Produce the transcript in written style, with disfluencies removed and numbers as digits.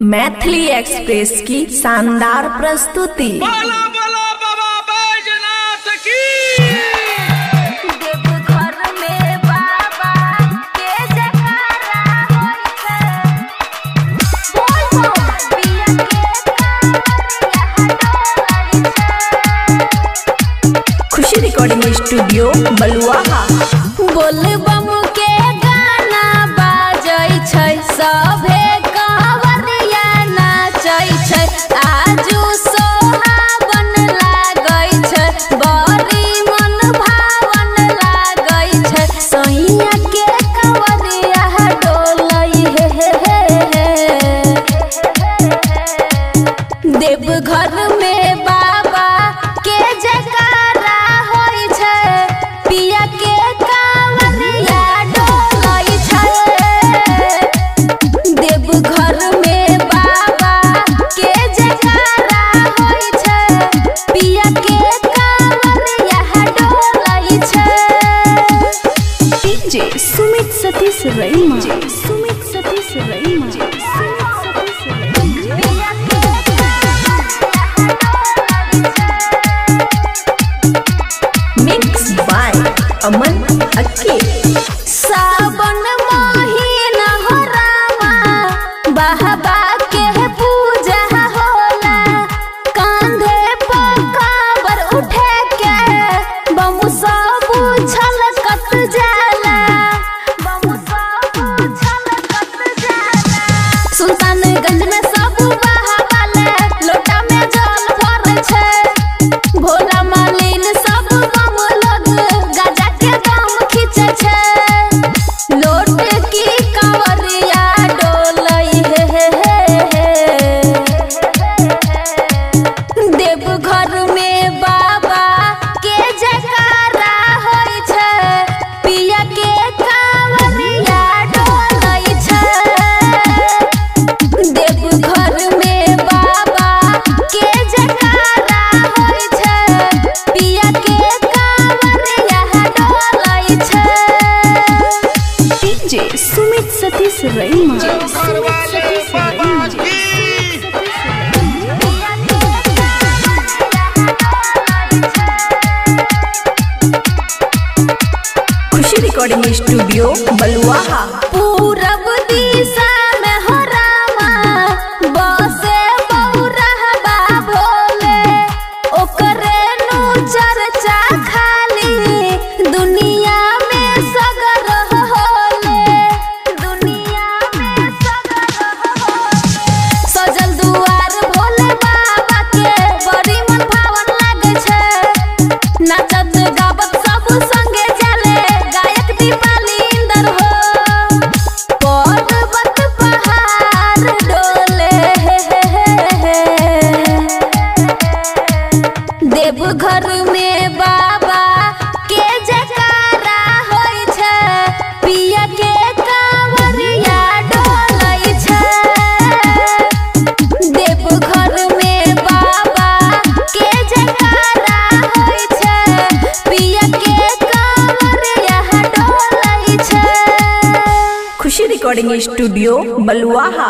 Maithili express की शानदार प्रस्तुति। बोला बोला बाबा बैजनाथ की। देवघर में बाबा के जयकारा होई छे। बोल बोल पिया के कारिया डोलाई छे। खुशी रिकॉर्डिंग स्टूडियो बलुआहा। बोल बम के गाना बाजै छै, सभे कांवरिया नाचै छै। आजू सोहावन लागै छै, बड़ी मन भावन लागै छै। सैया के कांवरिया डोलै हे। देवघर में बाबा के जयकारा होई छै, पिया के कांवरिया डोलै छै। देवघर में बाबा के जयकारा होई छै, पिया के कांवरिया डोलै छै। डीजे सुमित सतीश रईमा। सुमित सतीश रईमा। पिया के मिक्स बाय अमन अक्के। सावन महीना हो रामा, बाबा के पूजा होला। कांधे पर कांवर उठे के बम सब छलकत जाला। बम सब छलकत जाला। सुल्तानगंज में सब बहावाले, लोटा में जल भरै छै। भोला मालिन सब बम लोग गाजा के दम खींचे छै। लोट की कांवरिया डोलै हे। देवघर में बाबा के जयकारा होई छै, पिया के कांवरिया डोलै छै। देवघर में बाबा के जयकारा होई छै, पिया के कांवरिया डोलै छै। डीजे सुमित सतीश रईमा। देवघर वाले बाबा की। पिया के खुशी रिकॉर्डिंग स्टूडियो बलुआहा। पूरब दिशा में हो रामा, बसे बौरहबा भोले। ओकरे नु चर्चा खाली दुनिया में सगर होले। दुनिया में सगर होले। सजल दुआर भोले बाबा के बड़ी मन भावन लागे छै। नाचत गावत सब संगे चले, गायक दीपाली इंदर हो। पर्वत पहाड़ डोले हे। देवघर में बाबा के जयकारा होई छै, पिया के कांवरिया डोलै छै। देवघर में बाबा के जयकारा होई छै, पिया के कांवरिया डोलै छै। खुशी रिकॉर्डिंग स्टूडियो बलुआहा।